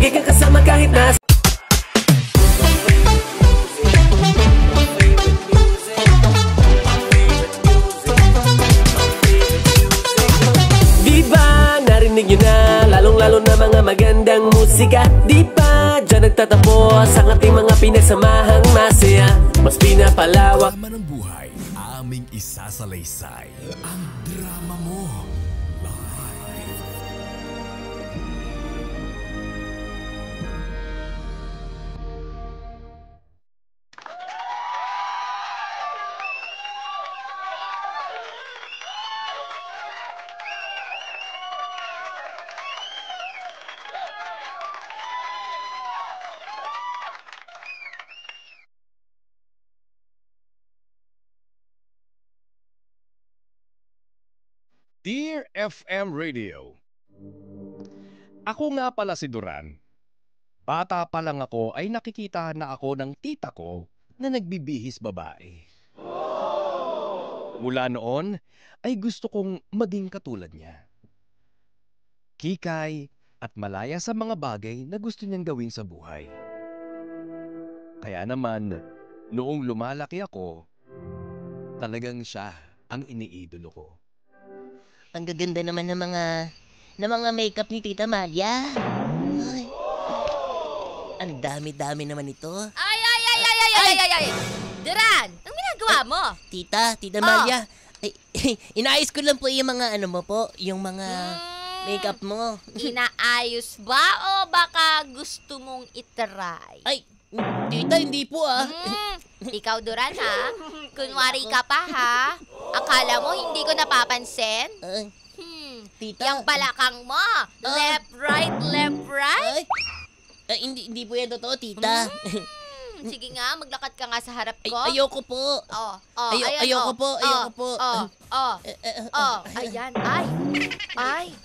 lagi kang kasama kahit nasa narinig nyo na, lalong-lalo na mga magandang musika. Di pa dyan nagtatapos ang ating mga pinagsamahang masaya. Mas pinapalawak drama ng buhay, aming isasalaysay ang drama mo live. Dear FM Radio, ako nga pala si Duran. Bata pa lang ako ay nakikita na ako ng tita ko na nagbibihis babae. Mula noon ay gusto kong maging katulad niya. Kikay at malaya sa mga bagay na gusto niyang gawin sa buhay. Kaya naman, noong lumalaki ako, talagang siya ang iniidolo ko. Ang gaganda naman ng mga makeup ni Tita Malia. Ay. Ang dami-dami naman ito. Ay! Duran, anong ginagawa mo? Tita Malia. Ay, inaayos ko lang po yung mga yung mga makeup mo. Inaayos ba o baka gusto mong itry? Ay, Tita, hindi po Ikaw, Duran, ha? Kunwari ka pa, ha? Akala mo hindi ko napapansin? Tita. Yung balakang mo. Left, right, left, right. Ay, hindi po yan totoo, Tita. Sige nga, maglakad ka nga sa harap ko. Ayoko po. Ayoko po. Ayan. Ay.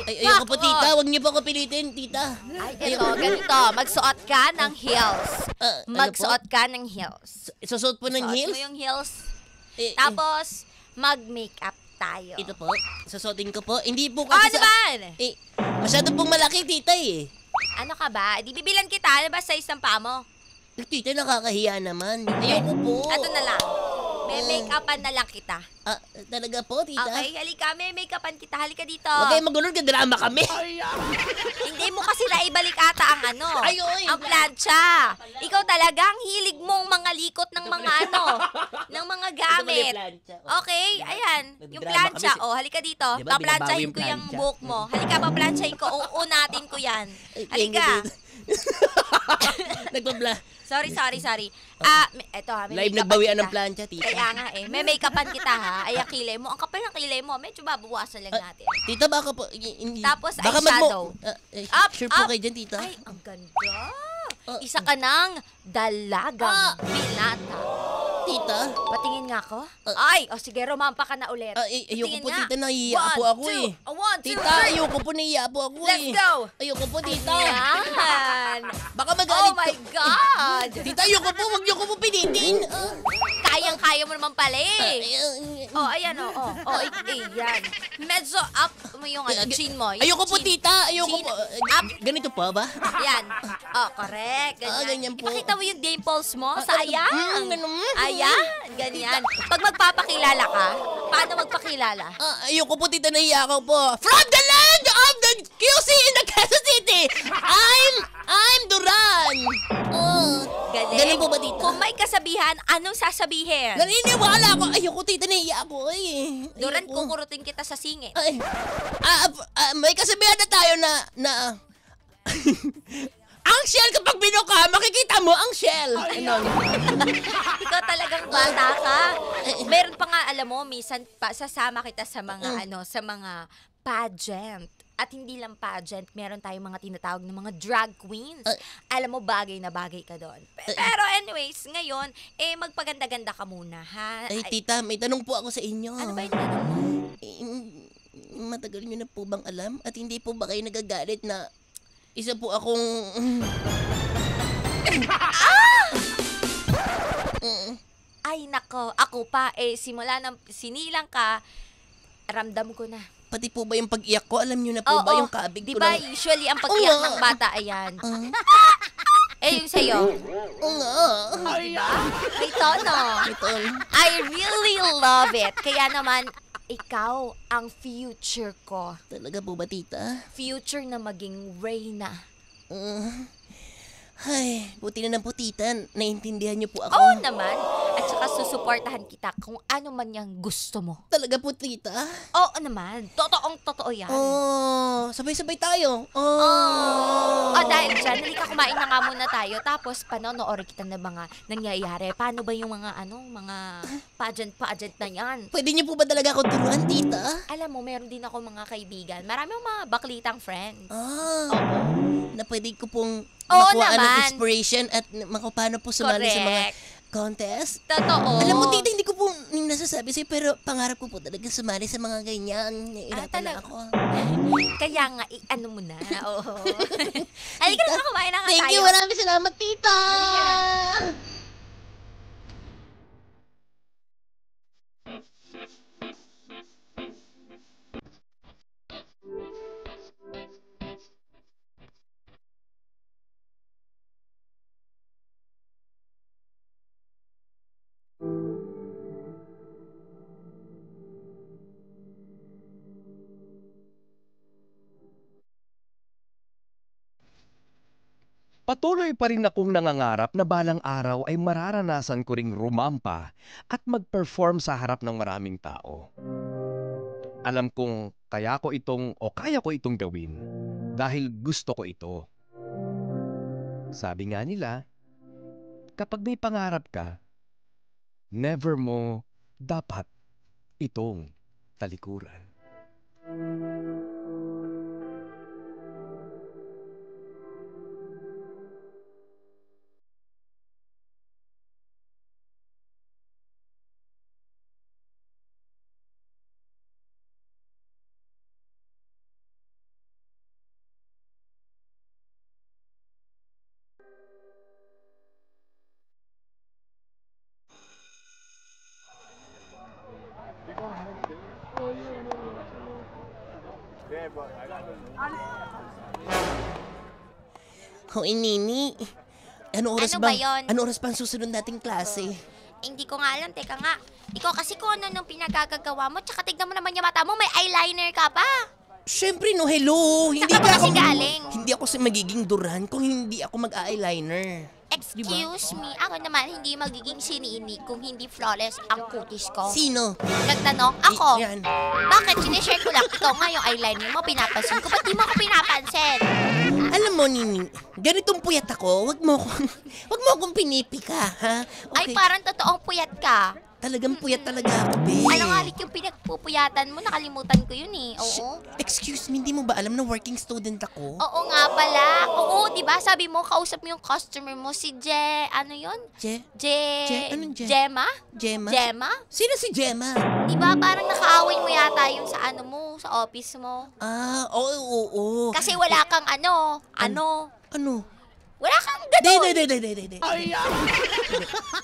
Ayoko po, Tita. Huwag niyo po ako pilitin, Tita. Ay, ganito. Magsuot ka ng heels. Magsuot ka ng heels. Susuot po ng heels? Suot mo yung heels. Tapos, mag-makeup tayo. Ito po, susuotin ko po. Hindi po kasi naman? Masyado pong malaki, Tita Ano ka ba? Di bibilan kita. Ano ba size ng paa mo? Tita, nakakahiya naman. Ayoko po. Ato na lang. May make-upan na lang kita. Talaga po, Tita? Okay, halika. May make-upan kita. Halika dito. Huwag kayong magulo, drama kami. Hindi mo kasi naibalik ata ang ang plancha. Ikaw talaga, ang hilig mong mga likot ng mga ng mga gamit. Okay, ayan. Yung plancha. Halika dito. Paplansyahin ko yung buhok mo. Halika, paplansyahin ko. Uunatin ko yan. Halika. Sorry. Eto ha. Live nagbawian ng plancha, Tita. Kaya nga may make-upan kita ha. Ay, ang kilay mo. Ang kapal ng kilay mo. Medyo babawasan lang natin. Tita, baka po. Tapos eyeshadow. Sure po kayo dyan, Tita. Ay, ang ganda. Isa ka ng dalagang binata. Tita? Patingin nga ako? Ay, sige, rumampa ka na ulit. Ayoko po, Tita, nahihiya po ako Tita, ayoko po, nahihiya po ako Let's go! Ayoko po, Tita. Ayan. Baka magalit Oh my God! Tita, ayoko po, huwag niyo ko po pinitin. Kayang-kaya mo naman pala ayan yan. Medyo up mo yung chin mo. Ayoko po, Tita. Ayoko po. Up. Ganito po ba? Yan. Correct. Ganyan po. Ipakita mo yung dimples mo sa ayan. Ayan. Ganyan. Pag magpapakilala ka, paano magpakilala? Ayoko po, Tita, nahiya ako po. From the land of the QC in the Quezon City, I'm Duran. Galing. Ganun po ba, Tita? Kung may kasabihan, anong sasabihin? Naniniwala ako. Ayoko, Tita, nahiya ako Duran, kukurutin kita sa singit. May kasabihan na tayo na ang shell kapag binuka, makikita mo ang shell. Ikaw talagang bata ka. Meron pa nga, alam mo, minsan sasama kita sa mga sa mga pageant. At hindi lang pageant, meron tayong mga tinatawag na mga drag queens. Alam mo, bagay na bagay ka doon. Pero anyways, ngayon, magpaganda-ganda ka muna, ha? Ay, Tita, may tanong po ako sa inyo. Ano ba yung tanong mo? Matagal nyo na po bang alam? At hindi po ba kayo nagagalit na isa po akong... Ay, nako. Ako pa, simula nang sinilang ka, ramdam ko na. Pati po ba yung pag-iyak ko? Alam niyo na po ba yung kabig Di ko ba ng... usually ang pag-iyak Oo nga. ng bata, ayan. Yung sa'yo. Oo nga. Diba? May tono. Ito. I really love it. Kaya naman, ikaw ang future ko. Talaga po ba, tita? Future na maging Reyna. Ay, buti na lang po, tita. Naiintindihan niyo po ako. Oo naman. At saka susuportahan kita kung ano man yung gusto mo. Talaga po, tita? Oo naman. Totoo yan. Oh, sabay-sabay tayo. Oh. Dahil dyan, halika kumain na nga muna tayo. Tapos, panonood kita na mga nangyayari. Paano ba yung mga pageant na yan? Pwede niyo po ba talaga ako turuan, tita? Alam mo, meron din ako mga kaibigan. Marami akong mga baklitang friends. Na pwede ko pong Oo makuha ng naman. inspiration at paano po sumali sa mga Correct. contest. Totoo. Alam mo, tita, hindi ko po nasasabi sa'yo, pero pangarap ko po talaga sumali sa mga ganyan. Nahihirapan na talaga? ako. Kaya nga, ano mo na. Oo. Halika na kumain na nga Thank tayo. you, maraming salamat, tita! Patuloy pa rin akong nangangarap na balang araw ay mararanasan ko ring rumampa at mag-perform sa harap ng maraming tao. Alam kong kaya ko itong gawin dahil gusto ko ito. Sabi nga nila, kapag may pangarap ka, never mo dapat itong talikuran. Hoy, Nini. Ano oras Ano ba yun? Ano oras pa ang susunod nating klase? Hindi ko nga alam. Teka nga. Ikaw kasi kung ano nung pinagagagawa mo. Tsaka tignan mo naman yung mata mo. May eyeliner ka pa. Siyempre, no, hello. Hindi Saan ka ba kasi galing? Hindi ako magiging Duran kung hindi ako mag-eyeliner. Excuse me. Ako naman hindi magiging sinini kung hindi flawless ang kutis ko. Sino? Nagtanong? Ako. Yan. Bakit? Sinishare ko lang. Ikaw nga yung eyeliner mo. Pinapansin ko. Ba't di mo ako pinapansin? Alam mo, Nini, ganitong puyat ako, wag mo akong pinipika, ha? Ay, parang totoong puyat ka. Talagang puyat talaga ako, be. Ano nga ulit yung pinagpupuyatan mo? Nakalimutan ko yun eh. Oo. Excuse me, hindi mo ba alam na working student ako? Oo nga pala. Oo, di ba? Sabi mo, kausap mo yung customer mo, si ano yun? Anong Je? Gemma? Gemma? Gemma? Sino si Gemma? Di ba? Parang nakaaway mo yata yung sa ano mo, sa office mo. Oo. Kasi wala kang ano. Ano? Wala kang ganun. Hindi.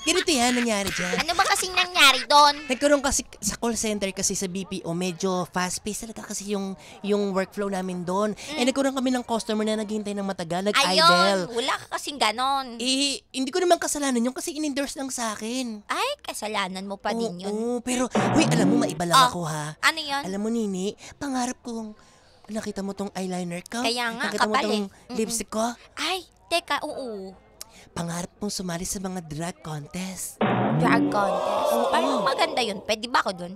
Ganito yan, nangyari dyan. Ano ba kasing nangyari doon? Nagkaroon kasi sa call center kasi sa BPO, medyo fast-paced talaga kasi yung workflow namin doon. Nagkaroon kami ng customer na naghihintay ng matagal, nag-idle. Ayun, wala ka kasing ganon. Hindi ko naman kasalanan yun kasi in-endorse lang sa akin. Ay, kasalanan mo pa din yun. Oo, pero, alam mo, maiba lang ako, ha? Ano yun? Alam mo, Nini, pangarap kong nakita mo tong eyeliner ko. Kaya nga, nakita mo kapal tong eh. lipstick ko. Ay, teka, oo. Pangarap kong sumali sa mga drag contest. Drag contest. Parang maganda yun. Pwede ba ako dun?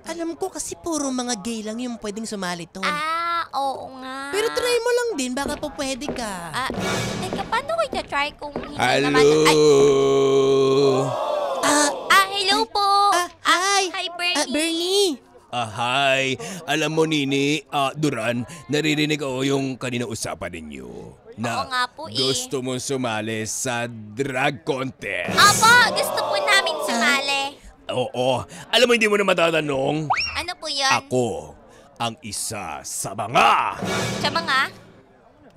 Alam ko kasi puro mga gay lang yung pwedeng sumali to. Oo nga. Pero try mo lang din, baka po pwede ka. Teka, paano ko ita-try kung hindi Hello? naman... Ay, hello po. Hi. Hi, Bernie. Bernie. Hi. Alam mo, Nini, Duran, naririnig ko yung kanina usapan ninyo. Na Oo nga po eh. gusto mo sumali sa drag contest. Apo, gusto po namin sumali. Oo. Alam mo, hindi mo na matatanong. Ano po yun? Ako ang isa sa mga Sa mga?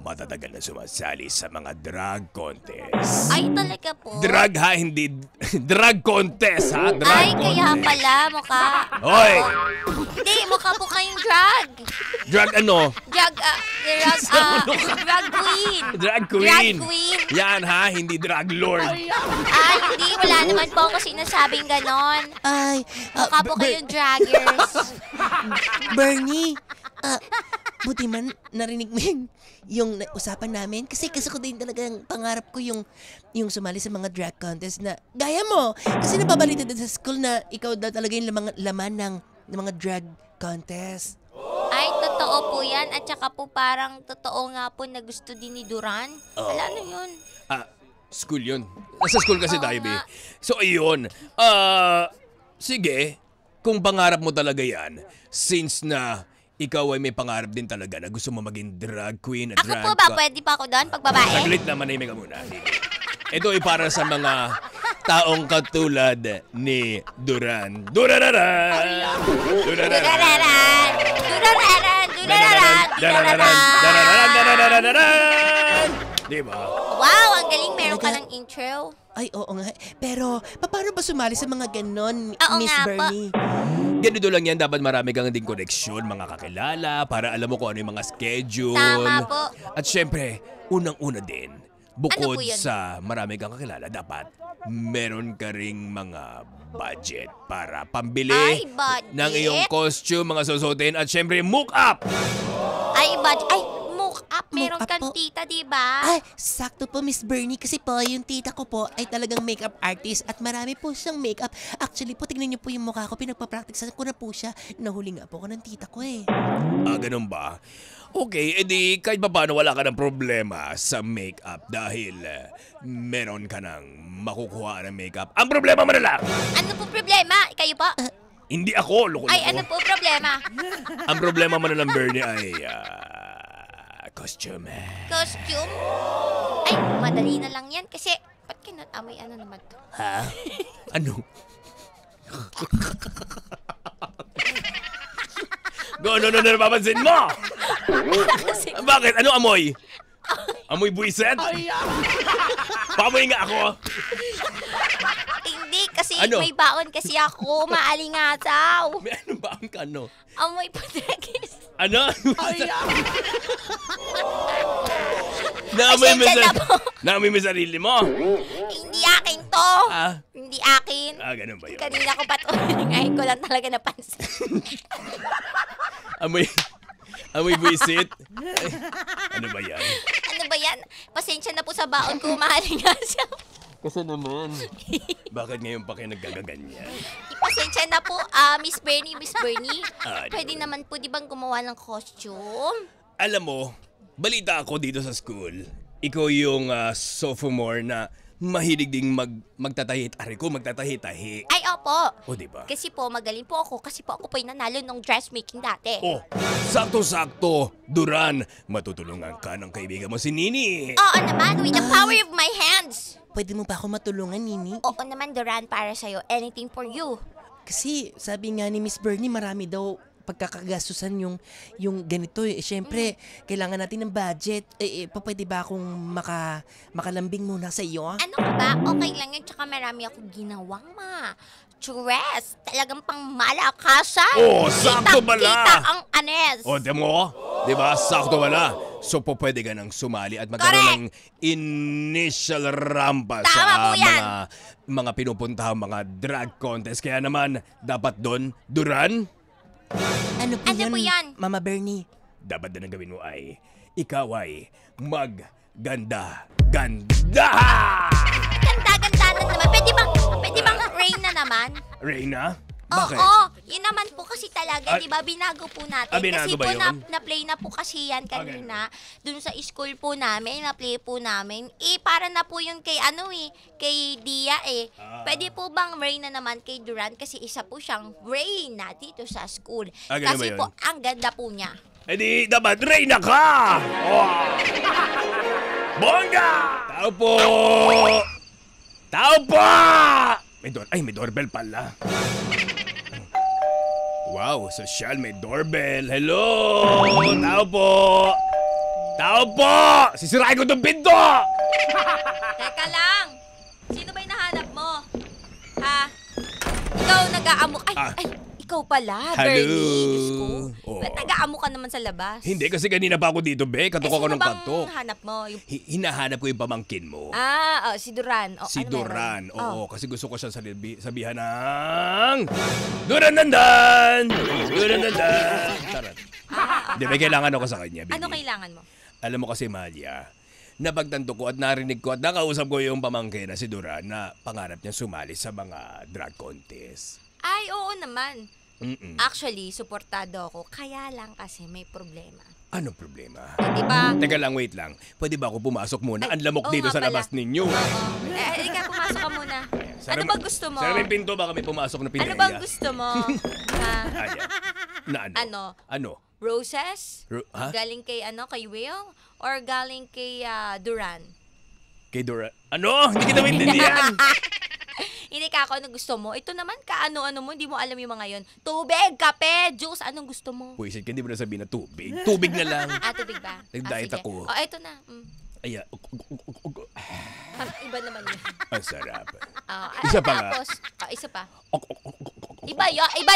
matatagal na sumasali sa mga drag contest. Ay, talaga po. Drag ha, hindi drag contest ha? Drag Ay, kaya contest. pala, mukha. Hoy! Hindi, mukha po kayong drag. Drag ano? Drag queen. Drag queen. Drag queen. Yan ha, hindi drag lord. Hindi, wala naman po ako sinasabing ganon. Ay, Mukha po kayong draggers. Bernie, buti man narinig mo yung usapan namin. Kasi ko din talagang pangarap ko yung sumali sa mga drag contest na gaya mo. Kasi nababalita din sa school na ikaw daw talaga yung laman ng mga drag contest. Ay, totoo po yan. At saka po parang totoo nga po na gusto din ni Duran. Wala na yun. School yun. Nasa school kasi Oo tayo, be. nga. So, ayun. Sige, kung pangarap mo talaga yan, since na ikaw ay may pangarap din talaga na gusto mo maging drag queen, Ako po ba? Pwede pa ako doon pag babae? Saglit na, manahimik ka muna. Ito ay para sa mga taong katulad ni Duran. Durararan! Durararan! Durararan! Durararan! Durararan! Diba? Wow, ang galing. Meron ka ng intro. Ay, oo nga. Pero, paano ba sumali sa mga ganon, Oo Miss nga po. Bernie? Ganito lang yan, dapat marami kang ding koneksyon, mga kakilala, para alam mo kung ano yung mga schedule. Tama po. At syempre, unang-una din, bukod Ano po yun? sa marami kang kakilala, dapat meron ka ring mga budget para pambili Ay, budget? ng iyong costume, mga susutin, at syempre, mock up! Ay, mock up. Meron Mock up kang po. tita, diba? Ay, sakto po, Miss Bernie. Kasi po, yung tita ko po ay talagang makeup artist at marami po siyang makeup. Actually po, tignan niyo po yung mukha ko. Pinagpa-practice ko na po siya. Nahuli nga po ako ng tita ko eh. Ganun ba? Okay, edi kahit pa paano wala ka ng problema sa makeup dahil meron ka ng makukuha ng makeup. Ang problema mo na lang! Ano po problema? Kayo po? Hindi ako, loko-loko. Ay, ano po problema? Ang problema mo na lang, Bernie, ay costume. Costume? Ay, madali na lang yan kasi ba't kinatamoy ano naman to? Ha? Ano? Ano napapansin mo? Bakit? Ano amoy? Amoy buwiset? Pamoy nga ako. Hindi, kasi Ano? may baon kasi ako. Maalingasaw. May ano ba ang kano? Amoy patekis. Ano? Naamoy mo Pasensya na po. Naamoy mo sarili mo? Hindi akin to. Hindi akin. Ganun ba yun? Kanina ko pa to. Ngayon ko lang talaga napansin. Amoy buwisit? Ano ba yan? Ano ba yan? Pasensya na po sa baon ko. Maalingasaw. Kasi naman. Bakit ngayon pa kayo nagkagaganyan? Pasensya na po, Miss Bernie. Ano? Pwede naman po, di bang gumawa ng costume? Alam mo, balita ako dito sa school. Ikaw yung sophomore na mahilig ding magtatahi-tahi. Ay, opo. O, diba? Kasi po, magaling po ako. Kasi po ako po yung nanalo ng dressmaking dati. Oh, sakto-sakto, Duran, matutulungan ka ng kaibigan mo si Nini. Oo naman, with the power of my hands. Pwede mo ba ako matulungan, Nini? Oo naman, Duran, para sa'yo. Anything for you. Kasi sabi nga ni Miss Bernie, marami daw pagkakagastusan yung ganito eh. Siyempre, kailangan natin ng budget. Pwede ba akong makalambing muna sa iyo? Ano ka ba? Okay lang yun. Tsaka marami akong ginawang dress. Talagang pang malakasan. Oh, sakto pala. Kita ang anes. O, mo? Diba? Sakto wala. So, pwede ka nang sumali at magkaroon ng initial rampa Tama sa po yan. mga pinupuntahang mga drag contest. Kaya naman, dapat doon, Duran, Ano po Ano po yan? Mama Bernie? dapat na gawin mo ay, ikaw ay magganda-ganda! Ganda-ganda na naman. Pwede bang rain na naman? Reyna? Bakit? Oo, yun naman po kasi talaga, di ba, binago po natin. binago kasi ba po yun? na-play na po kasi yan kanina, dun sa school po namin, na-play po namin. Para na po yun kay kay Dia Pwede po bang Rain na naman kay Duran kasi isa po siyang Rain na dito sa school. Ganun Kasi ba yun? po, ang ganda po niya. Di dapat Reyna ka! Oh. Bongga! Tao po! Tao po! May doorbell pala. Wow, social, may doorbell. Hello! Tao po! Tao po! Sisirain ko itong pinto! Teka lang! Sino ba hinahanap mo? Ha? Ikaw nag-aamok. Ay, ikaw ikaw pala, Hello. Bernie. Diyos ko. Oo. Taga-amo ka naman sa labas. Hindi, kasi kanina pa ako dito, be. Katok ako sino ng bang katok. hanap mo? Yung... Hinahanap ko yung pamangkin mo. Si Duran. Si ano Duran. meron? Oo, kasi gusto ko siya sabihan ng... Duran Nandan! Duran Nandan! Tarat. Di ba, kailangan ako sa kanya, baby. Ano kailangan mo? Alam mo kasi, Malia, napagtanto ko at narinig ko at nakausap ko yung pamangkin na si Duran na pangarap niya sumali sa mga drag contest. Ay, oo naman. Mm-mm. Actually, suportado ako. Kaya lang kasi may problema. Anong problema? Di ba? Teka lang, wait lang. Pwede ba ako pumasok muna? Ay, Ang lamok oo dito nga sa labas pala. ninyo. Ikaw, pumasok ka muna. Ano bang gusto mo? Sara yung pinto, baka may pumasok na pinaya. Ano bang gusto mo? Ha? Ayan. Na ano? Ano? Ano? Roses? Ha? Galing kay kay Will? Or galing kay Duran? Kay Duran? Ano? Hindi kita maintindihan. Hindi ka ako, ano gusto mo? Ito naman ka, ano mo, hindi mo alam yung mga yon. Tubig, kape, juice, anong gusto mo? Puwisit ka, hindi mo na sabihin na tubig. Tubig na lang. Tubig ba? Nag-diet sige. ako. Ito na. Ayan. Iba naman yun. Ang sarap. Isa pa nga. Tapos, isa pa. Iba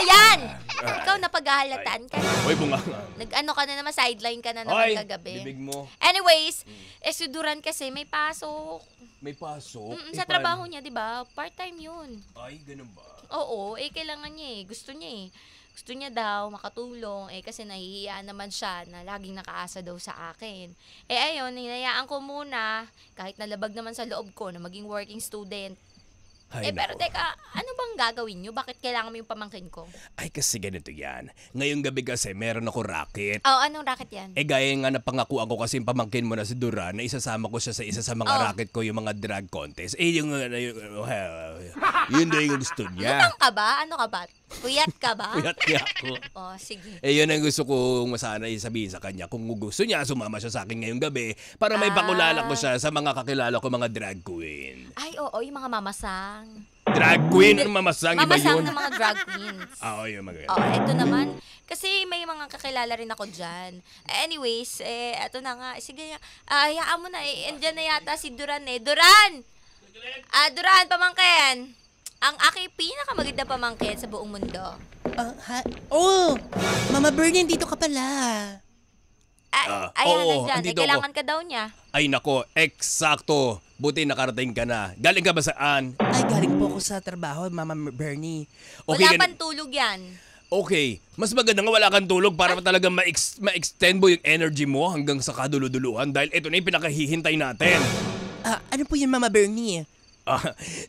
yan! Ikaw, napaghahalataan ka na. Hoy, bunga nga. Nag-ano ka na naman, sideline ka na naman Hoy, kagabi. bibig mo. Anyways, si Duran kasi may pasok. May pasok? Sa trabaho niya, di ba? Part-time yun. Ay, ganun ba? Oo, kailangan niya Gusto niya Gusto niya daw makatulong kasi nahihiya naman siya na laging nakaasa daw sa akin. Ayun, hinayaan ko muna kahit nalabag naman sa loob ko na maging working student. Ay, Pero nako. teka, ano bang gagawin niyo? Bakit kailangan mo yung pamangkin ko? Ay, kasi ganito yan. Ngayong gabi kasi meron ako racket. Anong racket yan? Gaya nga napangako ako kasi yung pamangkin mo na si Duran na isasama ko siya sa isa sa mga racket ko, yung mga drag contest. Yun na yung gusto niya. Lutang ka ba? Ano ka ba? Puyat ka ba? Puyat niya ako. Sige. Yun ang gusto kong sana sabihin sa kanya. Kung gusto niya, sumama siya sa akin ngayong gabi para may pakulala ko siya sa mga kakilala ko, mga drag queen. Ay, oo, yung mga mamasang. Drag queen? Mamasang, iba Mamasang yun? ng mga drag queens. Oo, yun maganda. Ito naman. Kasi may mga kakilala rin ako dyan. Anyways, eto na nga. Sige, hayaan mo na Andyan na yata si Duran Duran! Duran, pamangkin! Ang aking pinakamaganda pamangkin sa buong mundo. Mama Bernie, dito ka pala. Ayan, oo, nandyan. andito Kailangan ka daw niya. Ay nako, eksakto. Buti nakarating ka na. Galing ka ba saan? Ay, galing po ako sa trabaho, Mama Bernie. Wala pang tulog yan. Okay, mas maganda nga wala kang tulog para talagang ma-extend mo yung energy mo hanggang sa kaduluduluhan dahil ito na yung pinakahihintay natin. Ano po yun, Mama Bernie?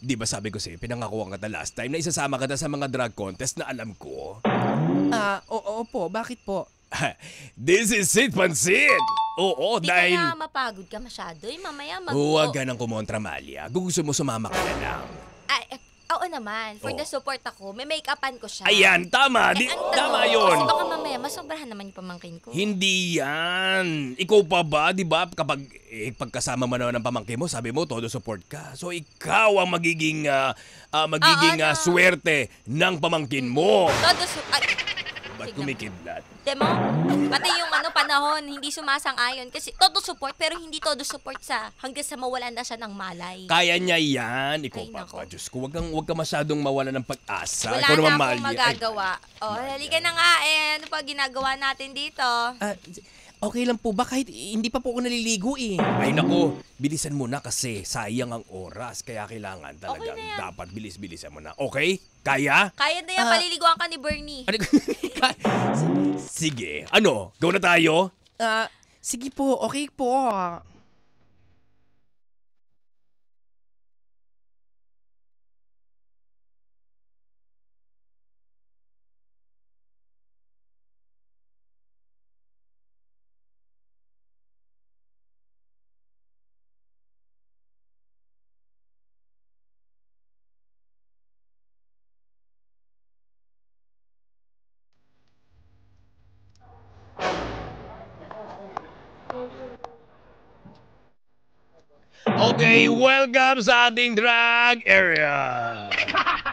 Di ba sabi ko sa'yo, pinangakuan ka last time na isasama ka sa mga drag contest na alam ko? Oo po. Bakit po? This is it, Pansit! Oo, Di dahil... kaya mapagod ka masyado. Mamaya Huwag ka nang kumontra, Malia. Kung gusto mo sumama ka na lang. Oo naman. For the support ako, may make-upan ko siya. Ayan, tama! Tama yun! Kasi baka mamaya, masobrahan naman yung pamangkin ko. Hindi yan. Ikaw pa ba, di ba? Kapag pagkasama mo naman ng pamangkin mo, sabi mo, todo support ka. So, ikaw ang magiging swerte ng pamangkin mo. Todo Ba't kumikidlat? Demo, pati yung panahon, hindi sumasang-ayon. Kasi todo support, pero hindi todo support hanggang sa mawalan na siya ng malay. Kaya niya yan. Ikaw Ay, pa nako. pa. Diyos ko, wag ka masyadong mawala ng pag-asa. Wala Ikaw na naman, akong Malia. magagawa. Halika na nga Ano pa ginagawa natin dito? Okay lang po ba kahit hindi pa po ako naliligo Ay nako, bilisan mo na kasi sayang ang oras. Kaya kailangan talagang na yan. dapat bilis-bilisan mo na. Okay? Kaya? Kaya na yan, paliliguan ka ni Bernie. Ano? Sige. Ano? Go na tayo? Sige po, okay po. Okay, welcome sa ating drag area.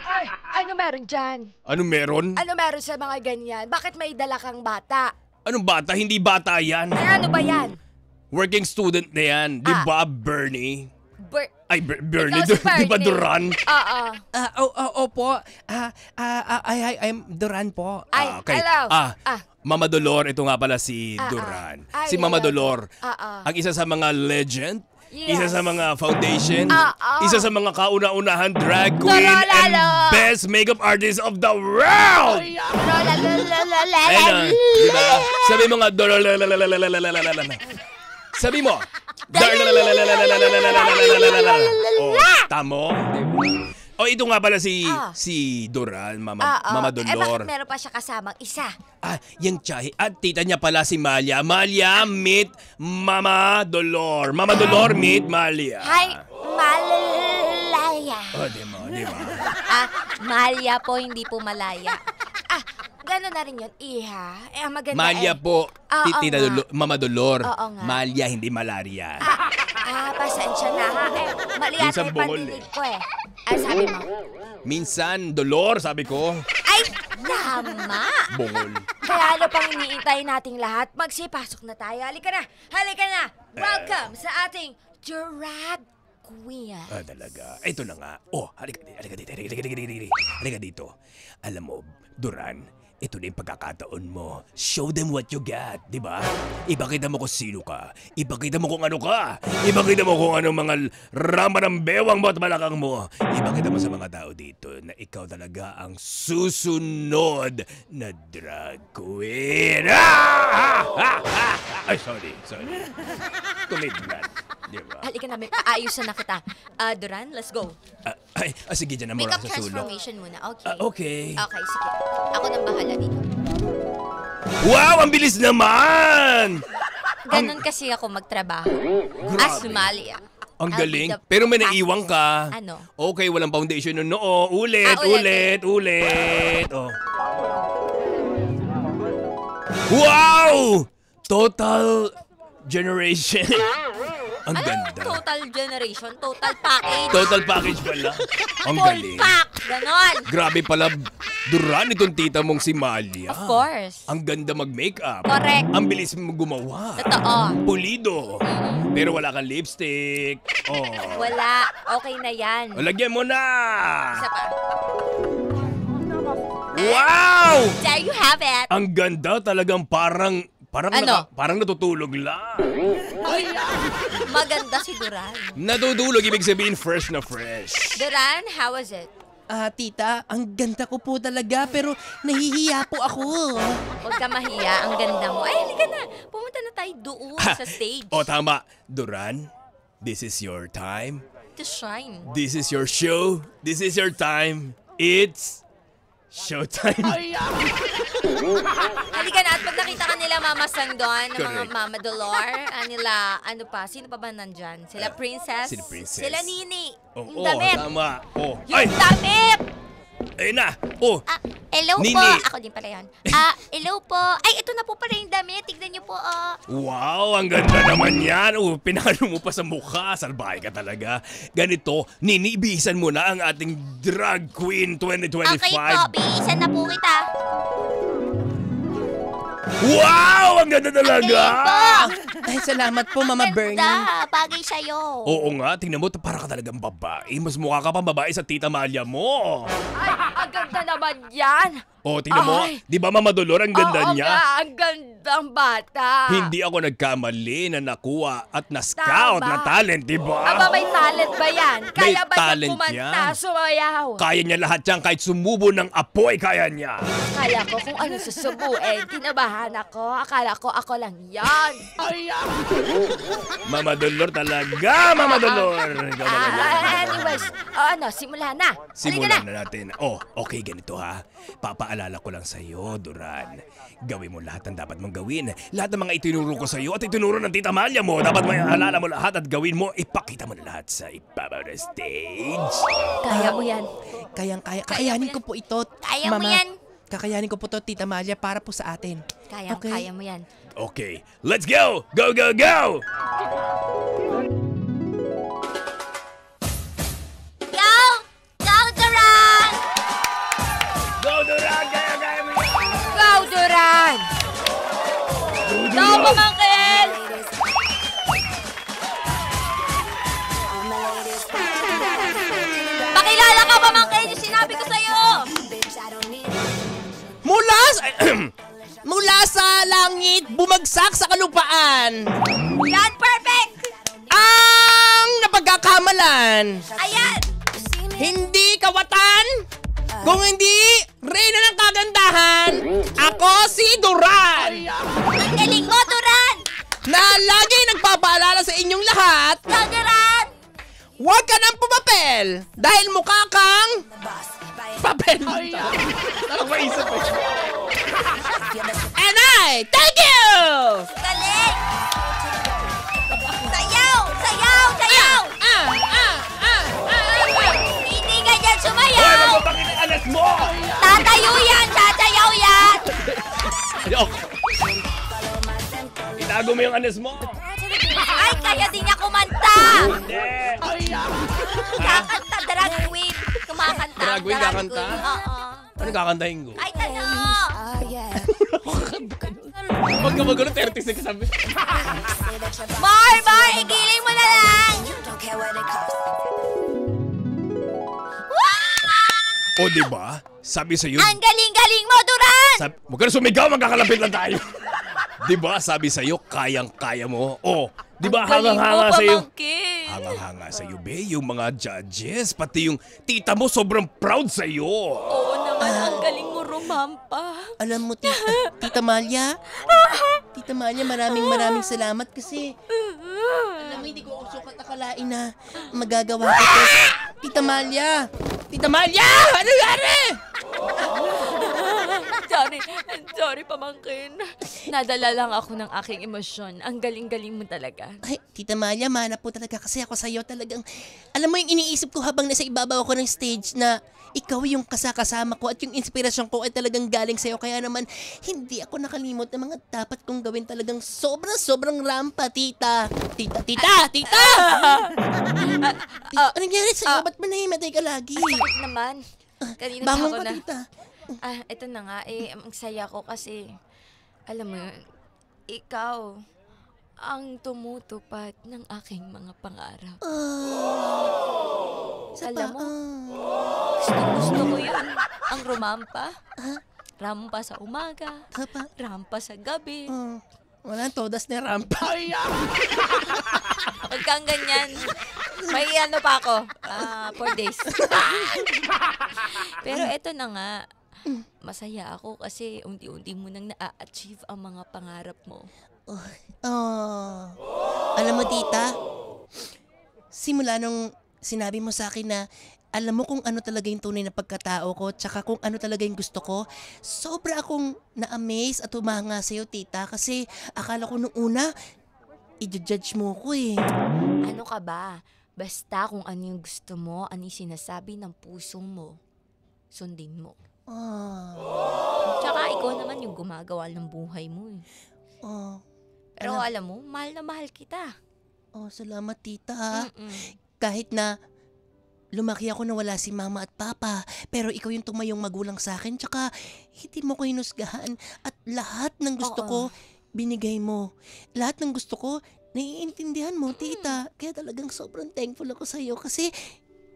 Ay, ano meron dyan? Ano meron? Ano meron sa mga ganyan? Bakit may dala kang bata? Anong bata? Hindi bata yan. Ay, ano ba yan? Working student na yan. Di ba, Bernie? Ay, Bernie, Ikaw si di ba Bernie. Duran? Oo. Opo. I'm Duran po. Ay, Okay. hello. Mama Dolor, ito nga pala si Duran. Ay, Si Mama hello. Dolor, ang isa sa mga legend, isa Yes. sa mga foundation, Ah. isa sa mga kauna-unahan drag queen and Lalo. best makeup artist of the world! Ayun na, di ba? Sabi mo nga, sabi mo, oh, tamo? Oh, ito nga pala si Duran, Mama Dolor. Bakit meron pa siya kasamang isa? Yung Chahi. At tita niya pala si Malia. Malia, meet Mama Dolor. Mama Dolor, meet Malia. Hi, Malaya. Oh, di ba? Malia po, hindi po malaya. Gano'n na rin yun, Iha. Ang maganda Malia po, Oo tita nga. Mama Dolor. Oo nga. Malia, hindi malaria. Pasensya na ha. Mali yata Minsan yung bungol pandinig ko sabi mo. Minsan, Dolor, sabi ko. Ay, tama. Bungol. Kaya ano pang iniintay nating lahat? Magsipasok na tayo. Halika na. Welcome sa ating drag queen. Talaga. Ito na nga. Oh, halika dito. Alam mo, Duran, ito na yung pagkakataon mo. Show them what you got, di ba? Ipakita mo kung sino ka. Ipakita mo kung ano ka. Ipakita mo kung anong mga rama ng bewang mo at balakang mo. Ipakita mo sa mga tao dito na ikaw talaga ang susunod na drag queen. Ay, sorry. Commitment. Di ba? Halika na, ayusan na kita. Duran, let's go. Sige, dyan na mura Makeup sa sulok. transformation muna, okay? Okay. Okay, sige. Ako nang bahala dito. Wow, ang bilis naman! Ganon kasi ako magtrabaho. As Malia. Ang I'll be galing. the Pero may fastest. naiwang ka. Ano? Okay, walang foundation nun. Oo, ulit. Oh. Wow! Total generation. Ang ganda. Total generation, total package. Total package pala. Ang Full galing. pack, ganon. Grabe pala, Duran, itong tita mong si Malia. Of course. Ang ganda mag-makeup. Correct. Ang bilis mo gumawa. Totoo. Pulido. Pero wala kang lipstick. Oh. Wala, okay na yan. O, lagyan mo na! Isa pa. Wow! There you have it. Ang ganda talagang parang Ano? parang natutulog lang. Maganda si Duran. Natutulog, ibig sabihin fresh na fresh. Duran, how was it? Tita, ang ganda ko po talaga pero nahihiya po ako. Huwag ka mahiya, ang ganda mo. Ay, halika na. Pumunta na tayo doon sa stage. O tama, Duran, this is your time. To shine. This is your show. This is your time. It's showtime. Halika na, at pag nakita ka nila Mama Sang doon, ng mga Correct. Mama Dolor, nila, ano pa, sino pa ba nandyan? Sila Princess? Sila Princess. Sila Nini. Oo, Yung damit. tama. Oh. Yung Ay, damit! ayun na. Oh, Hello Nini. po. Ako din pala yun. Hello po. Ay, ito na po pala yung damit. Tignan niyo po, wow, ang ganda naman yan. Oh, pinalo mo pa sa mukha. Salbahe ka talaga. Ganito, Nini, ibisan mo na ang ating Drag Queen 2025. Okay po, bihisan na po kita. Wow, ang ganda talaga. Ay, salamat po, Mama Bernie. Ganda, bagay sa'yo. Oo nga, tingnan mo, para ka talagang babae. Mas mukha ka pang babae sa tita Malia mo. Ay, ang ganda naman yan. Oh, tingnan mo, Ay. di ba Mama Dolor, ang ganda Oo niya? nga, ang gandang bata. Hindi ako nagkamali na nakuha at na-scout Tama. na talent, di ba? Aba, may talent ba yan? May Kaya ba talent niya kumanta, yan. sumayaw? Kaya niya lahat yan, kahit sumubo ng apoy, kaya niya. Kaya ko kung ano susubuin, kinabahan ako. Akala ko ako lang yan. Mama Dolor talaga, Mama Dolor. Ikaw talaga. Anyways, simula na. Halika Simulan na natin. Oh, okay, ganito ha. Papaalala ko lang sa'yo, Duran. Gawin mo lahat ng dapat mong gawin. Lahat ng mga itinuro ko sa'yo at itinuro ng tita Malia mo. Dapat maalala mo lahat at gawin mo. Ipakita mo na lahat sa ibabaw ng stage. Kaya mo yan. Kakayanin ko po ito, Kaya mo Mama. yan. Kakayanin ko po to, Tita Malia, para po sa atin. Kaya mo yan. Okay, let's go! Go, go, go! Go! Go, Duran! Go, Duran! Kaya mo yan! Go, Duran! Go, pamangkin! Mula sa langit, bumagsak sa kalupaan. Yan, perfect! Ang napagkakamalan. Ayan! Hindi kawatan, kung hindi reyna ng kagandahan, ako si Duran. Ang galing mo, Duran! Na lagi nagpapaalala sa inyong lahat, Duran! huwag ka nang pumapel dahil mukha kang papel. Parang maisip eh. And I thank you! Galing! Sayaw! Sayaw! Sayaw! Hindi ganyan sumayaw! Bakit ang alas mo? Tatayo yan! Sasayaw yan! Itago mo yung anas mo. Ay, kaya din niya kumanta! Hindi. Kakanta, drag queen. Kumakanta. Drag queen, kakanta? Oo. Ano kakantahin ko? Ay, talo! Huwag ka magano 36 sabi. Mar, igiling mo na lang! O, diba? Sabi sa'yo, Ang galing-galing mo, Duran! huwag ka na sumigaw, magkakalapit lang tayo. Diba? Sabi sa'yo, kayang-kaya mo. O, diba? Hangang-hanga sa'yo. Hangang-hanga sa'yo, be. Yung mga judges, pati yung tita mo, sobrang proud sa'yo. Oo naman, ang galing mo rumampa. Alam mo, Tita Malia, maraming salamat kasi alam mo, hindi ko sukat akalain na magagawa ko to. Tita Malia, ano yari? Sorry, pamangkin. Nadala lang ako ng aking emosyon. Ang galing-galing mo talaga. Ay, Tita Malia, mana po talaga kasi ako sa'yo talagang, alam mo yung iniisip ko habang nasa ibabaw ako ng stage na ikaw yung kasama ko at yung inspirasyon ko ay talagang galing sa'yo. Kaya naman, hindi ako nakalimot ng mga dapat kong gawin talagang sobrang rampa, tita. Tita! Anong nangyari sa'yo? Ba't manahimatay ka lagi? Sakit naman. Kanina pa Bangon ako ka, na. tita. Ito na nga, ang saya ko kasi, alam mo yun, ikaw ang tumutupad ng aking mga pangarap. Alam mo, gusto ko yun. Ang rumampa. Rampa sa umaga. Rampa sa gabi. Wala, todas na rampa. Huwag kang ganyan. May ano pa ako. 4 days. Pero eto na nga. Masaya ako kasi unti-unti mo nang na-achieve ang mga pangarap mo. Alam mo, tita, simula nung sinabi mo sa akin na alam mo kung ano talaga yung tunay na pagkatao ko tsaka kung ano talaga yung gusto ko, sobra akong na-amaze at humanga sa'yo, tita, kasi akala ko nung una, i-judge mo ko eh. Ano ka ba? Basta kung ano yung gusto mo, ano yung sinasabi ng puso mo, sundin mo. Tsaka ikaw naman yung gumagawa ng buhay mo eh. Pero alam mo, mahal na mahal kita. Salamat, tita. Kahit na lumaki ako na wala si mama at papa, pero ikaw yung tumayong magulang sa akin, tsaka hindi mo ko hinusgahan at lahat ng gusto ko, binigay mo. Lahat ng gusto ko, naiintindihan mo, tita. Kaya talagang sobrang thankful ako sa'yo kasi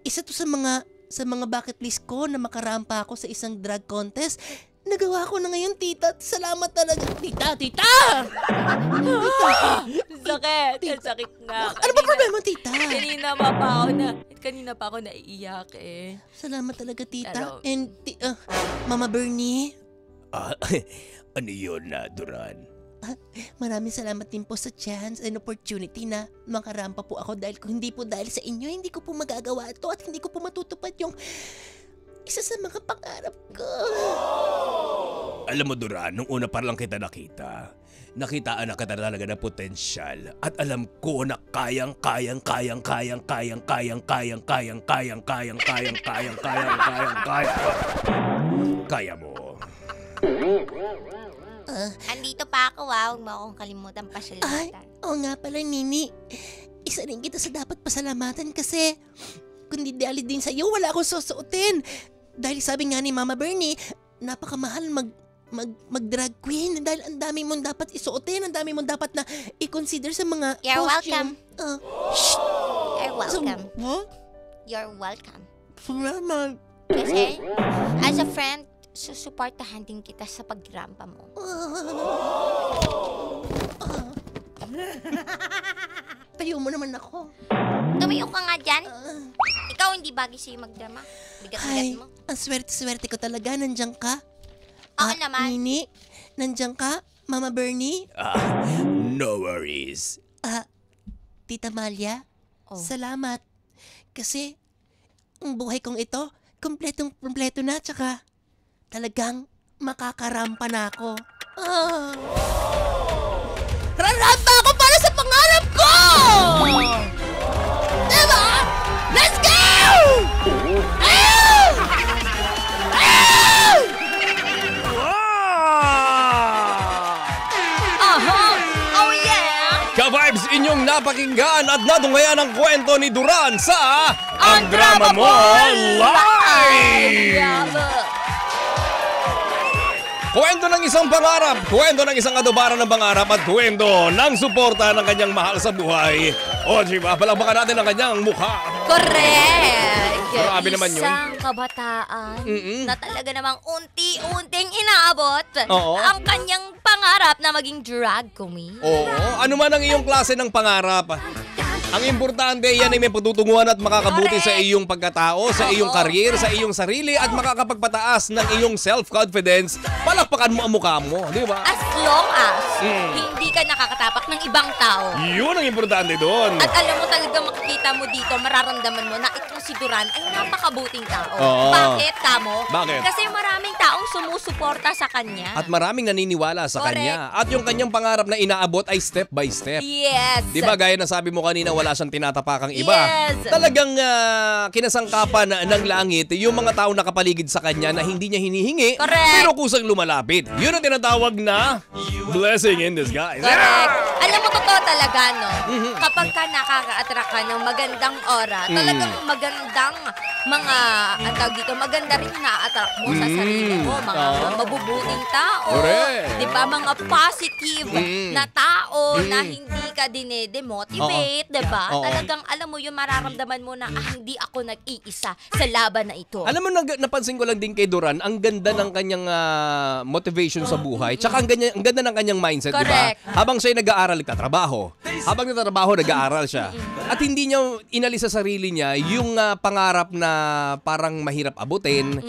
isa to sa mga bucket list ko na makarampa ako sa isang drag contest. Nagawa ko na ngayon, tita. Salamat talaga. Tita! Sakit na. Ano ba problema, tita? Kanina pa ako naiiyak eh. Salamat talaga, tita. Pero- And, Mama Bernie, Ano yun, Duran? maraming salamat din po sa chance and opportunity na makarampa po ako dahil kung hindi po dahil sa inyo, hindi ko po magagawa ito at hindi ko po matutupad yung isa sa mga pangarap ko. Alam mo, Duran, nung una pa lang kita nakitaan na kita talaga ng potensyal at alam ko na kaya mo. Andito pa ako, huwag mo akong kalimutan Ay, pasalamatan. oo nga pala, Nini. Isa rin kita sa dapat pasalamatan kasi kung di dahil din sa iyo, wala akong susuotin. Dahil sabi nga ni Mama Bernie, napakamahal mag-drag queen dahil ang dami mong dapat isuotin, ang dami mong dapat na i-consider sa mga You're costume. You're welcome. What? You're welcome. Salamat. Kasi, as a friend, susuportahan din kita sa pagrampa mo. Tayo mo naman ako. Tumayo ka nga dyan. Ikaw hindi bagay sa'yo magdrama. Ay, Bigat-bigat mo. ang swerte-swerte ko talaga. Nandiyan ka. Oo naman. Nini, nandiyan ka? Mama Bernie? No worries. Tita Malia? Oh. Salamat. Kasi, ang buhay kong ito, kompletong-kompleto na. Tsaka, talagang makakarampa na ako. Rarampa ako para sa pangarap ko! Diba? Let's go! Oh yeah! Ka-vibes, inyong napakinggan at nadungayan ang kwento ni Duran sa Ang Drama Mo Live! Kwento ng isang pangarap, kwento ng isang adubaran ng pangarap at kwento ng suporta ng kanyang mahal sa buhay. O, diba? Palakpakan natin ang kanyang mukha. Correct! Grabe naman yun. Isang kabataan na talaga namang unti-unting inaabot Oo. ang kanyang pangarap na maging drag queen. Oo, ano man ang iyong klase ng pangarap. Ang importante, yan ay may patutunguhan at makakabuti sa iyong pagkatao, sa iyong career, sa iyong sarili at makakapagpataas ng iyong self-confidence. Palakpakan mo ang mukha mo, di ba? As long as hindi ka nakakatapak ng ibang tao. Yun ang importante doon. At alam mo talaga makikita mo dito, mararamdaman mo na itong si Duran ay napakabuting tao. Oo. Bakit, Tamo? Bakit? Kasi maraming taong sumusuporta sa kanya. At maraming naniniwala sa Correct. kanya. At yung kanyang pangarap na inaabot ay step by step. Yes. Di ba gaya na sabi mo kanina, wala siyang tinatapakang iba. Yes. Talagang kinasangkapan ng langit yung mga tao nakapaligid sa kanya na hindi niya hinihingi, Correct. pero kusang lumalapit. Yun ang tinatawag na blessing in disguise. Correct. Alam mo, totoo talaga, no? Kapag ka nakaka-attract ka ng magandang aura, talagang magandang mga, ang tawag dito, maganda rin na-attract mo sa sarili mo. Mga mabubuting tao. Correct. Di ba? Mga positive na tao na hindi ka dinedemotivate, di ba? Oo. Talagang, alam mo yun, mararamdaman mo na, hindi ako nag-iisa sa laban na ito. Alam mo, napansin ko lang din kay Duran, ang ganda ng kanyang motivation sa buhay. Tsaka ang ganda ng kanyang mindset, di ba? Correct. Habang siya'y nag-aaral, nagtatrabaho. Habang nagtatrabaho, nag-aaral siya. At hindi niya inalis sa sarili niya yung pangarap na parang mahirap abutin.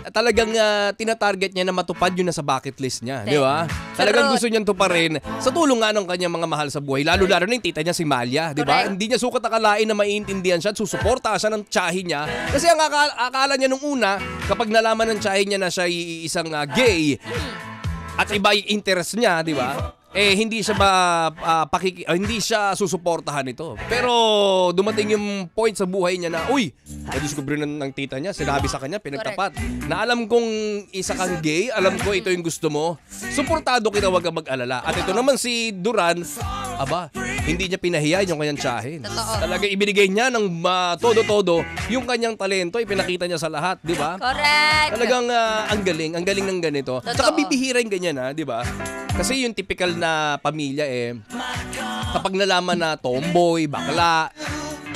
Talagang tinatarget niya na matupad yun na sa bucket list niya, di ba? Talagang gusto niyang tuparin sa tulong nga ng kanyang mga mahal sa buhay. Lalo-lalo na yung tita niya si Malia, di ba? Correct. Hindi niya sukat akalain na maiintindihan siya at susuporta siya ng tsahin niya. Kasi ang akala niya nung una, kapag nalaman ng tsahin niya na siya isang gay at iba yung interest niya, di ba? Hindi siya hindi siya susuportahan nito. Pero dumating yung point sa buhay niya na, uy, na-discover ng tita niya, sinabi sa kanya, pinagtapat, na alam kong isa kang gay, alam ko ito yung gusto mo, suportado kita, wag kang mag-alala. At ito naman si Duran, aba, hindi niya pinahiya yung kanyang tsahin. Talaga ibinigay niya ng todo-todo yung kanyang talento, ipinakita niya sa lahat, di ba? Correct. Talagang ang galing ng ganito. Totoo. Tsaka bibihira yung ganyan, di ba? Kasi yung typical na pamilya kapag nalaman na tomboy, bakla,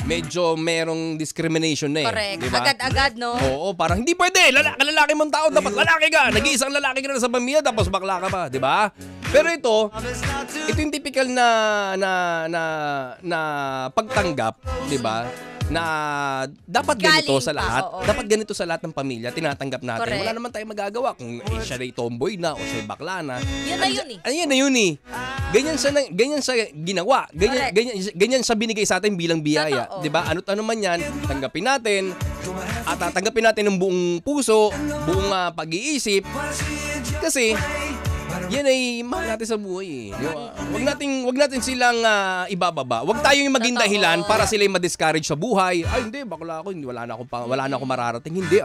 medyo merong discrimination na Correct. Di ba? Agad-agad, no? Oo, parang hindi pwede. Lalaki mong tao, dapat lalaki ka. Nag-iisang lalaki ka na sa pamilya, tapos bakla ka pa, di ba? Pero ito yung typical na pagtanggap, di ba? Na dapat ganito Galing sa pa, lahat. oo. Dapat ganito sa lahat ng pamilya, tinatanggap natin. Correct. Wala naman tayong magagawa kung siya ay tomboy na o siya ay bakla na. Yun na yun eh. Ayan na yun eh. Ganyan siya ginawa. Ganyan siya binigay sa atin bilang biyaya. Totoo. 'Di ba? Ano't ano man yan, tanggapin natin. At tanggapin natin ng buong puso, buong pag-iisip. Kasi yan ay mahal natin sa buhay eh. Di ba? Wag natin silang ibababa. Wag tayong maging Totoo. dahilan para sila ma-discourage sa buhay. Ay hindi, bakla ako, hindi wala na akong mararating. Hindi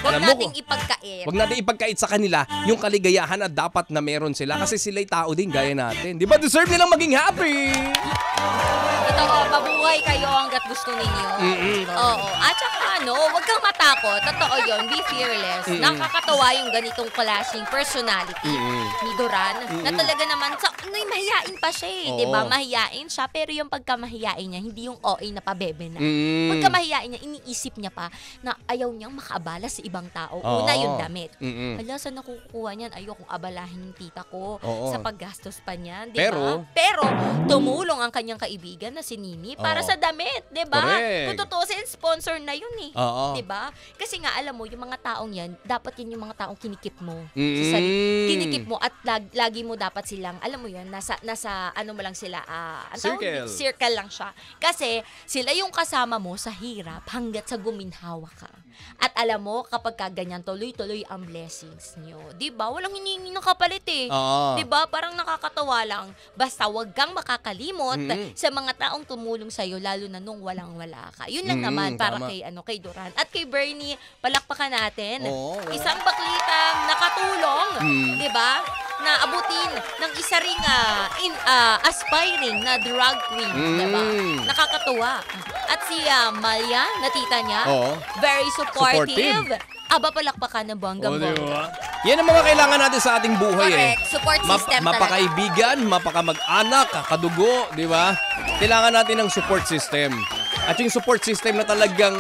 Huwag Alam mo nating ipagkait. Huwag natin ipagkait sa kanila yung kaligayahan na dapat na meron sila kasi sila'y tao din gaya natin. Di ba? Deserve nilang maging happy! Totoo, mabuhay kayo hanggat gusto ninyo. Oo. At saka huwag kang matakot. Totoo yun, be fearless. Nakakatawa yung ganitong klaseng personality ni Duran. Na talaga naman, mahihain pa siya eh. Oo. Diba? Mahihain siya, pero yung pagkamahihain niya, hindi yung OA na pabebe na. Mm. Pagkamahihain niya, iniisip niya pa na ayaw niyang makaabala sa ibang tao. Oo. Una, yung damit. Mm-mm. Hala, saan nakukuha niyan? Ayokong abalahin yung tita ko Oo. sa paggastos pa niyan, di Pero- ba? Pero, tumulong ang kanyang kaibigan na si Nini para Oo. sa damit, di ba? Correct. Kung tutusin, sponsor na yun eh. Oo. Di ba? Kasi nga, alam mo, yung mga taong yan, dapat yun yung mga taong kinikip mo. Mm. Sa sarili. Kinikip mo at lagi mo dapat silang, alam mo yun, nasa ano mo lang sila, circle lang siya. Kasi, sila yung kasama mo sa hirap hanggat sa guminhawa ka. At alam mo, kapag ganyan, tuloy-tuloy ang blessings nyo. Di ba? Walang hinihingi ng kapalit eh. Oo. Di ba? Parang nakakatawa lang. Basta wag kang makakalimot sa mga taong tumulong sa'yo, lalo na nung walang-wala ka. Yun lang naman para tama. kay Duran. At kay Bernie, palakpakan natin. Oo. Isang baklitang nakatulong, di ba? Na abutin ng isa ring aspiring na drag queen, di ba? Nakakatuwa. At si Malia, na tita niya, Oo. very supportive. Supportive. Aba, palakpakan ng bonggang-bongga. Yan ang mga kailangan natin sa ating buhay Correct. Support system talaga. mapakaibigan, mapakamag-anak, kadugo, di ba? Kailangan natin ng support system. At yung support system na talagang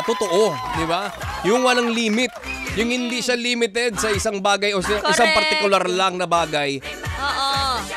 totoo, di ba? Yung walang limit. Yung hindi siya limited sa isang bagay o sa isang particular lang na bagay. Oo.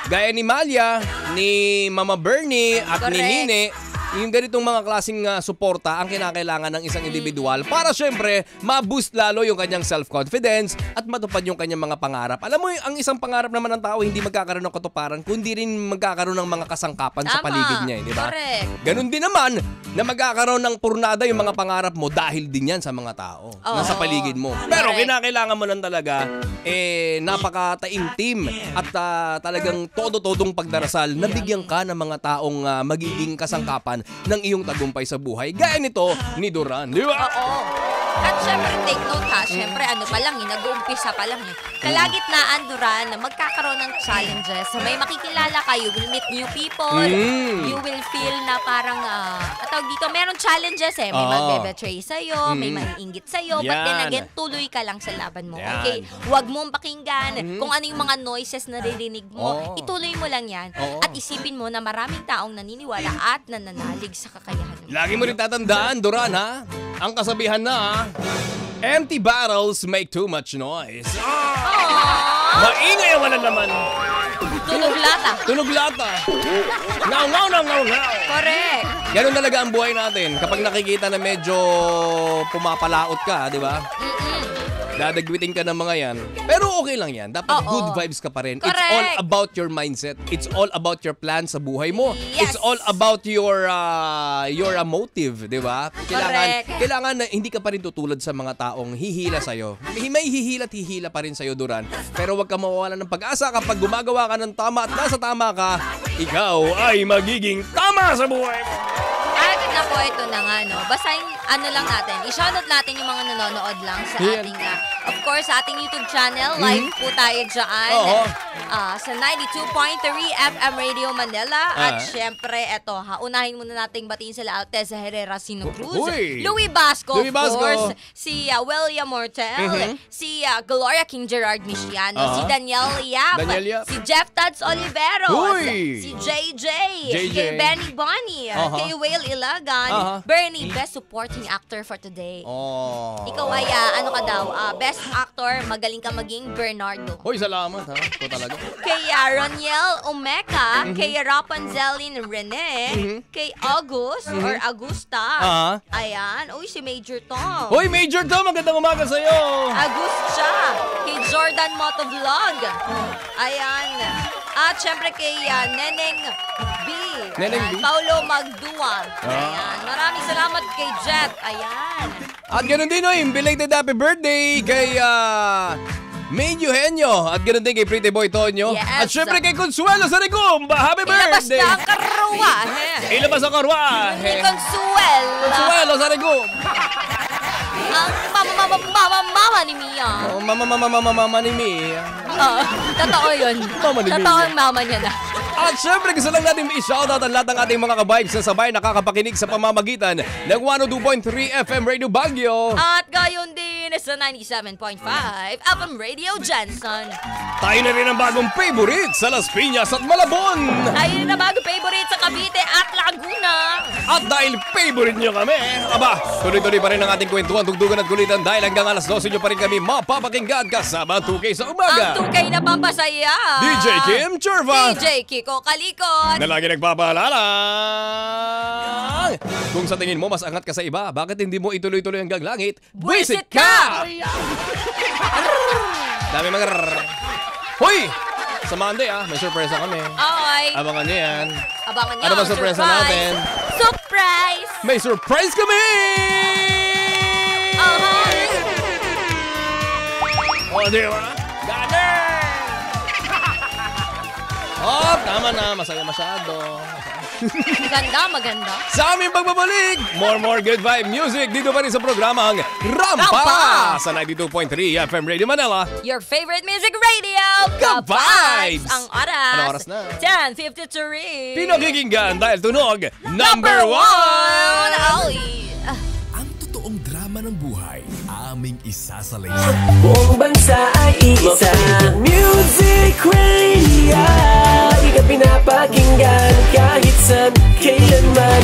Gaya ni Malia, ni Mama Bernie at ni Correct. Nine, yung ganitong mga klaseng suporta ang kinakailangan ng isang individual para syempre ma-boost lalo yung kanyang self-confidence at matupad yung kanyang mga pangarap. Alam mo, ang isang pangarap naman ng tao hindi magkakaroon ng katuparan kundi rin magkakaroon ng mga kasangkapan sa Tama. paligid niya, di ba? Correct. Ganun din naman na magkakaroon ng purnada yung mga pangarap mo dahil din yan sa mga tao na sa paligid mo. Pero Correct. kinakailangan mo lang talaga napaka-taimtim at talagang todo-todong pagdarasal na bigyan ka ng mga taong magiging kasangkapan ng iyong tagumpay sa buhay. Gaya nito ni Duran, di ba? Oo. At syempre, take note ha, syempre ano pa lang nag-uumpisa pa lang Kalagitnaan, Duran, na magkakaroon ng challenges. May makikilala ka, you will meet new people, you will feel na parang, tawag dito, meron challenges eh. May magbe-betray sa'yo, may maiinggit sa'yo, but then Yan. again, tuloy ka lang sa laban mo. Yan. Okay? Huwag mong pakinggan kung ano yung mga noises na naririnig mo. Ituloy mo lang yan. At isipin mo na maraming taong naniniwala at nananalig sa kakayahan mo. Lagi mo rin tatandaan, Duran, ha? Ang kasabihan na, empty barrels make too much noise. Maingay wala naman. Tunog lata. Tunog lata. Ngaw, ngaw, ngaw, ngaw, ngaw. Correct. Ganun talaga ang buhay natin. Kapag nakikita na medyo pumapalaot ka, di ba? Dadagwitin ka ng mga yan. Pero okay lang yan. Dapat good vibes ka pa rin. It's Correct. all about your mindset. It's all about your plan sa buhay mo. Yes. It's all about your motive, di ba? Correct. Kailangan na hindi ka pa rin tutulad sa mga taong hihila sa'yo. May hihila at hihila pa rin sa'yo, Duran. Pero huwag ka mawawalan ng pag-asa kapag gumagawa ka ng tama at nasa tama ka, ikaw ay magiging tama sa buhay mo. At nako, ito na nga, no? Basahin, lang natin. I-shoutout natin yung mga nanonood lang sa ating, of course, sa ating YouTube channel. Live po tayo dyan. Oo. Sa 92.3 FM Radio Manila. At syempre, eto, unahin muna nating batiin sila Alteza Herrera Sino Cruz. Uy. Louie Basco, Louie of Basco. course. Si William Mortel. Si Gloria King Gerard Michiano. Si Daniel Yap. Daniel Yap. Si Jeff Tads Oliveros. Uy. Si JJ. JJ. Kay Benny Bonnie. Kay Whale Ilagan. Bernie, best supporting actor for today. Ikaw ay, ano ka daw, best actor, magaling ka maging Bernardo. Hoy, salamat ha. Ito talaga. Kay Roniel Omeka, kay Rapunzelin Rene, kay August or Augusta. Ayan. Uy, si Major Tom. Hoy, Major Tom, magandang umaga sa'yo. Agustia. Kay Jordan Motovlog. Ayan. At syempre kay Neneng B. Neneng Ayan. B. Paulo Magduwag. Ayan. Maraming salamat kay Jet. Ayan. At ganoon din, belated happy birthday kay May Eugenio. At ganoon din kay Pretty Boy Tonyo. Yes. At syempre kay Consuelo Sarigumba. Happy Ilabas birthday! na ang karwahe. Ilabas ang karwahe. Ni Consuelo. Consuelo Sarigumba. Ang mama ni Mia. Mama ni Mia. Totoo yun. Mama ni Totoo Mia. ang mama niya na. At syempre gusto lang natin i-shoutout ang lahat ng ating mga ka-vibes na sabay nakakapakinig sa pamamagitan ng 102.3 FM Radio Baguio. At gayon din rin sa 97.5 FM Radio Johnson. Tayo na rin ang bagong favorite sa Las Piñas at Malabon. Tayo rin ang bagong favorite sa Cavite at Laguna. At dahil favorite nyo kami, aba, tuloy-tuloy pa rin ang ating kwentuhan, tugtugan at kulitan dahil hanggang alas 12 nyo pa rin kami mapapakinggan kasama 2K sa umaga. Ang 2K na pampasaya. DJ Kim Churva. DJ Kiko Kalikot. Na lagi nagpapaalala. Kung sa tingin mo mas angat ka sa iba, bakit hindi mo ituloy-tuloy hanggang langit? Buisit ka! Dami mga Hoy! Sa Monday may surpresa kami. Okay. Abangan nyo yan. Abangan nyo. Ano ba surpresa natin? Surprise! May surprise kami! Oh, di ba? Ganun! Oh, tama na. Masaya masyado. Maganda. Sa aming pagbabalik, more good vibe music dito pa rin sa programang Rampa sa 92.3 FM Radio Manila. Your favorite music radio, Ka-Vibes! Ang oras. Anong oras na? 10:53. Pinakikinggan dahil tunog Number 1! Ang totoong drama ng buhay, aming isasalay. Buong bansa ay isa. Music Radio. Ika pinapakinggan kahit saan, kailanman.